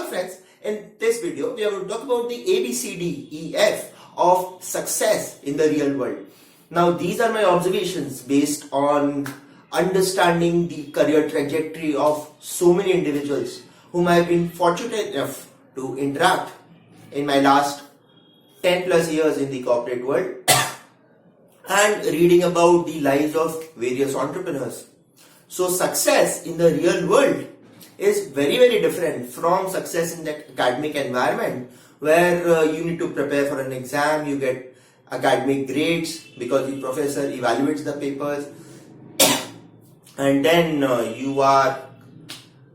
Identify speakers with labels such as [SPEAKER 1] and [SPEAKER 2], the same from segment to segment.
[SPEAKER 1] friends, in this video we are going to talk about the ABCDEF of success in the real world. Now these are my observations based on understanding the career trajectory of so many individuals whom I have been fortunate enough to interact in my last 10 plus years in the corporate world and reading about the lives of various entrepreneurs. So success in the real world is very different from success in the academic environment where you need to prepare for an exam, you get academic grades because the professor evaluates the papers and then you are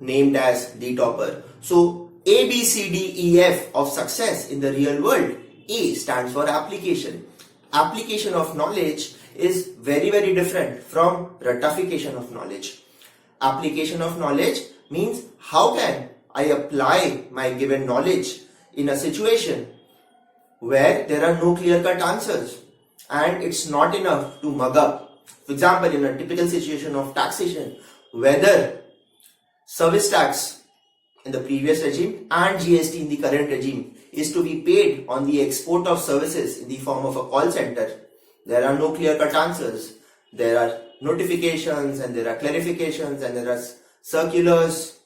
[SPEAKER 1] named as the topper. So ABCDEF of success in the real world. A stands for application. Application of knowledge is very different from ratification of knowledge. Application of knowledge means how can I apply my given knowledge in a situation where there are no clear-cut answers and it's not enough to mug up. For example, in a typical situation of taxation, whether service tax in the previous regime and GST in the current regime is to be paid on the export of services in the form of a call center, there are no clear-cut answers. There are notifications and there are clarifications and there are circulars.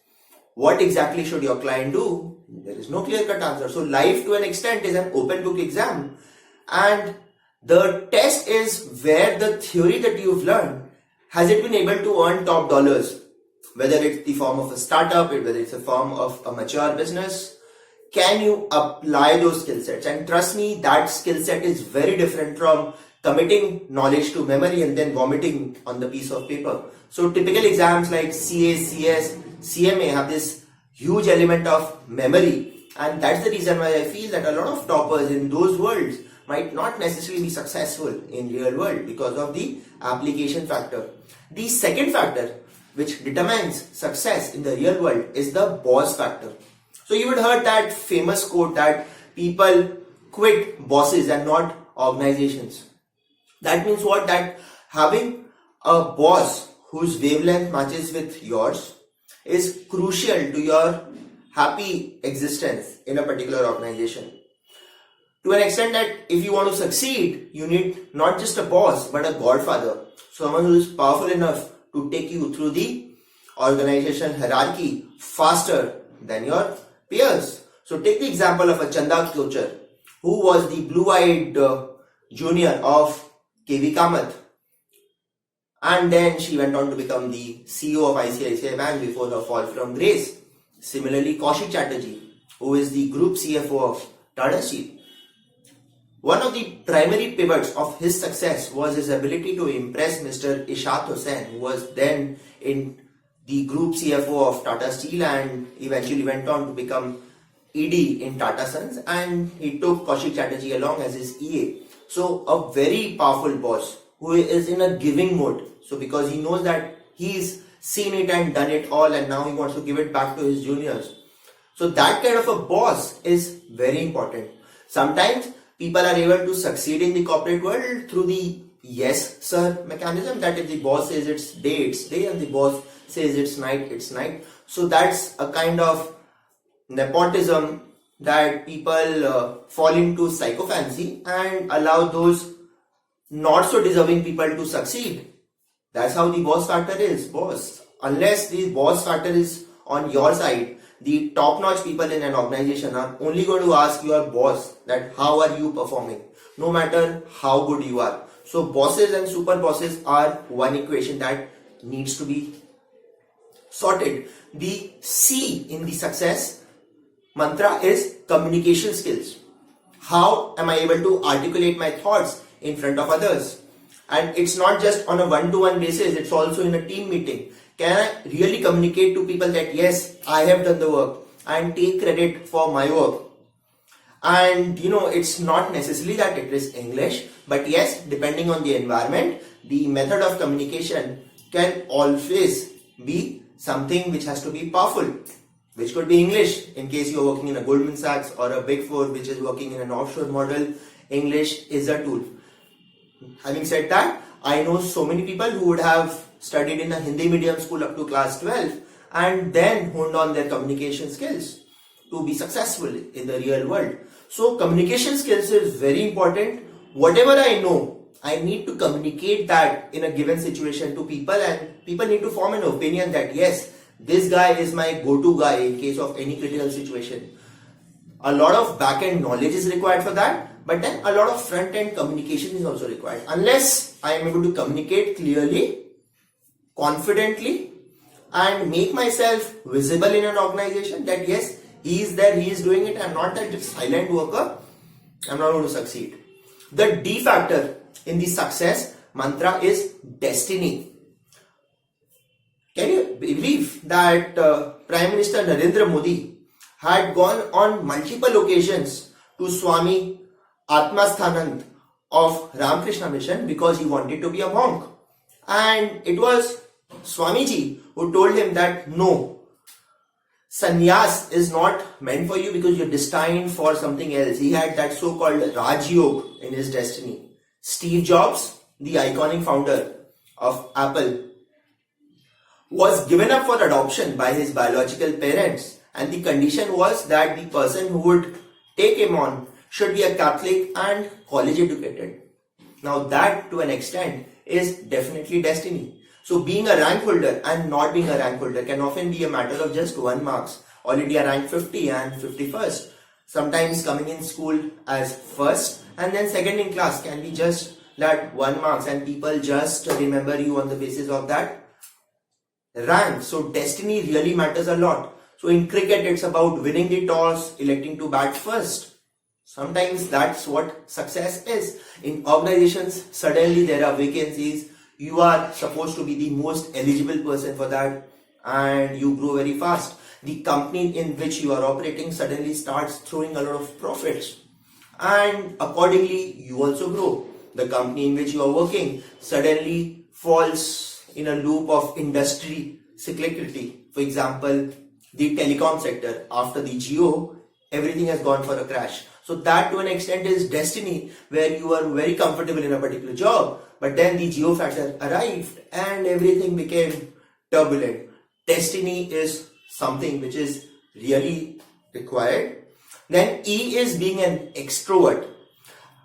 [SPEAKER 1] What exactly should your client do? There is no clear-cut answer. So life to an extent is an open book exam, and the test is where the theory that you've learned, has it been able to earn top dollars? Whether it's the form of a startup, whether it's a form of a mature business, can you apply those skill sets? And trust me, that skill set is very different from committing knowledge to memory and then vomiting on the piece of paper. So typical exams like CA, CS, CMA have this huge element of memory, and that's the reason why I feel that a lot of toppers in those worlds might not necessarily be successful in real world because of the application factor. The second factor which determines success in the real world is the boss factor. So you would heard that famous quote that people quit bosses and not organizations. That means what? That having a boss whose wavelength matches with yours is crucial to your happy existence in a particular organization. To an extent that if you want to succeed, you need not just a boss but a godfather, someone who is powerful enough to take you through the organization hierarchy faster than your peers. So take the example of a Chanda Kochar, who was the blue-eyed junior of KV Kamath, and then she went on to become the CEO of ICICI Bank before her fall from grace. Similarly, Kaushik Chatterjee, who is the group CFO of Tata Steel. One of the primary pivots of his success was his ability to impress Mr. Ishat Hussain, who was then in the group CFO of Tata Steel and eventually went on to become ED in Tata Sons, and he took Kaushik Chatterjee along as his EA. So a very powerful boss who is in a giving mode. So because he knows that he's seen it and done it all and now he wants to give it back to his juniors. So that kind of a boss is very important. Sometimes people are able to succeed in the corporate world through the yes sir mechanism, that if the boss says it's day and the boss says it's night. So that's a kind of nepotism that people fall into psychophancy and allow those not so deserving people to succeed. That's how the boss factor is. Boss, unless the boss factor is on your side, the top-notch people in an organization are only going to ask your boss that how are you performing, no matter how good you are. So bosses and super bosses are one equation that needs to be sorted. The C in the success mantra is communication skills. How am I able to articulate my thoughts in front of others? And it's not just on a one-to-one basis, it's also in a team meeting. Can I really communicate to people that yes, I have done the work and take credit for my work? And it's not necessarily that it is English, but yes, depending on the environment, the method of communication can always be something which has to be powerful, which could be English in case you're working in a Goldman Sachs or a Big Four which is working in an offshore model. English is a tool. Having said that, I know so many people who would have studied in a Hindi medium school up to class 12 and then honed on their communication skills. to be successful in the real world. So communication skills is very important. Whatever I know, I need to communicate that in a given situation to people, and people need to form an opinion that yes, this guy is my go-to guy in case of any critical situation. A lot of back-end knowledge is required for that, but then a lot of front-end communication is also required. Unless I am able to communicate clearly, confidently, and make myself visible in an organization that yes, he is there, he is doing it, I'm not that silent worker, I'm not going to succeed. The D factor in the success mantra is destiny. Can you believe that Prime Minister Narendra Modi had gone on multiple occasions to Swami Atmasthanand of Ramakrishna Mission because he wanted to be a monk? And it was Swamiji who told him that no, sannyas is not meant for you because you're destined for something else. He had that so-called Raj Yoga in his destiny. Steve Jobs, the iconic founder of Apple, was given up for adoption by his biological parents, and the condition was that the person who would take him on should be a Catholic and college educated. Now that to an extent is definitely destiny. So being a rank holder and not being a rank holder can often be a matter of just 1 marks. All India rank 50 and 51st. Sometimes coming in school as first and then second in class can be just that 1 marks, and people just remember you on the basis of that rank. So destiny really matters a lot. So in cricket, it's about winning the toss, electing to bat first. Sometimes that's what success is. In organizations, suddenly there are vacancies. You are supposed to be the most eligible person for that, and you grow very fast. The company in which you are operating suddenly starts throwing a lot of profits, and accordingly you also grow. The company in which you are working suddenly falls in a loop of industry cyclicality. For example, the telecom sector, after the Jio, everything has gone for a crash. So that to an extent is destiny, where you are very comfortable in a particular job, but then the Jio factor arrived and everything became turbulent. Destiny is something which is really required. Then E is being an extrovert.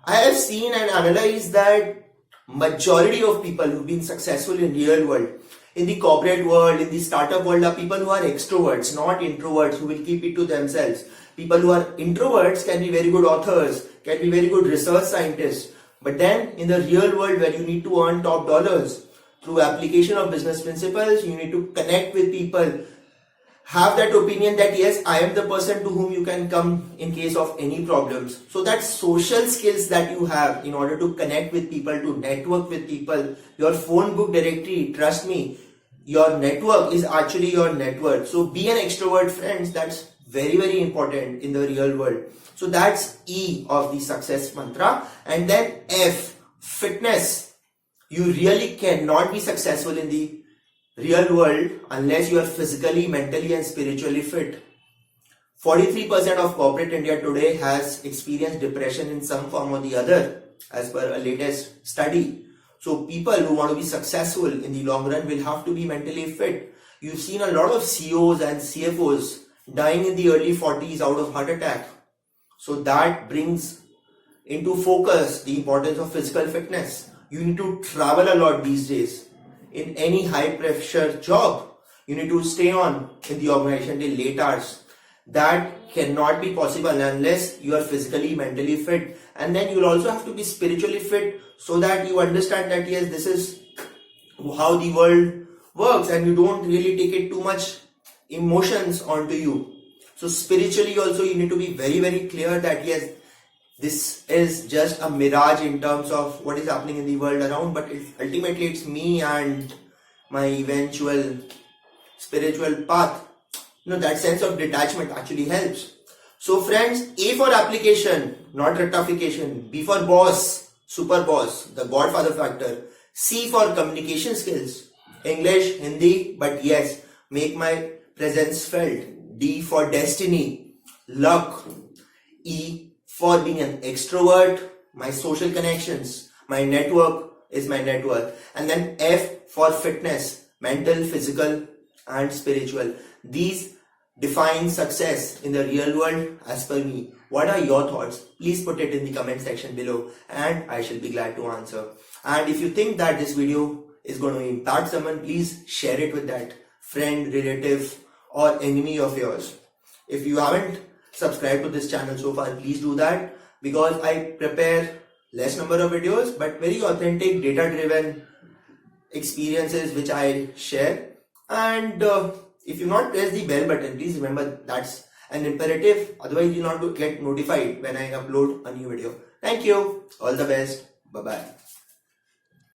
[SPEAKER 1] I have seen and analyzed that majority of people who've been successful in real world, in the corporate world, in the startup world, are people who are extroverts, not introverts who will keep it to themselves. People who are introverts can be very good authors, can be very good research scientists. But then in the real world, where you need to earn top dollars through application of business principles, you need to connect with people, have that opinion that yes, I am the person to whom you can come in case of any problems. So that social skills that you have in order to connect with people, to network with people, your phone book directory, trust me, your network is actually your net worth. So be an extrovert, friends. That's very, very important in the real world. So that's E of the success mantra. And then F, fitness. You really cannot be successful in the real world unless you are physically, mentally and spiritually fit. 43% of corporate India today has experienced depression in some form or the other, as per a latest study. So people who want to be successful in the long run will have to be mentally fit. You've seen a lot of CEOs and CFOs dying in the early 40s out of heart attack. So that brings into focus the importance of physical fitness. You need to travel a lot these days. In any high pressure job, you need to stay on in the organization till late hours. That cannot be possible unless you are physically, mentally fit. And then you'll also have to be spiritually fit so that you understand that yes, this is how the world works and you don't really take it too much emotions onto you. So spiritually also you need to be very, very clear that yes, this is just a mirage in terms of what is happening in the world around, but ultimately it's me and my eventual spiritual path. That sense of detachment actually helps. So friends, A for application, not ratification. B for boss, super boss, the godfather factor. C for communication skills, English, Hindi, but yes, make my presence felt. D for destiny, luck. E for being an extrovert, my social connections, my network is my net worth. And then F for fitness, mental, physical and spiritual. These defines success in the real world as per me? What are your thoughts? Please put it in the comment section below and I shall be glad to answer. And if you think that this video is going to impact someone, please share it with that friend, relative or enemy of yours. If you haven't subscribed to this channel so far, please do that, because I prepare less number of videos but very authentic, data driven experiences which I share. And if you not press the bell button, please remember that's an imperative, otherwise you'll not get notified when I upload a new video. Thank you, all the best, bye bye.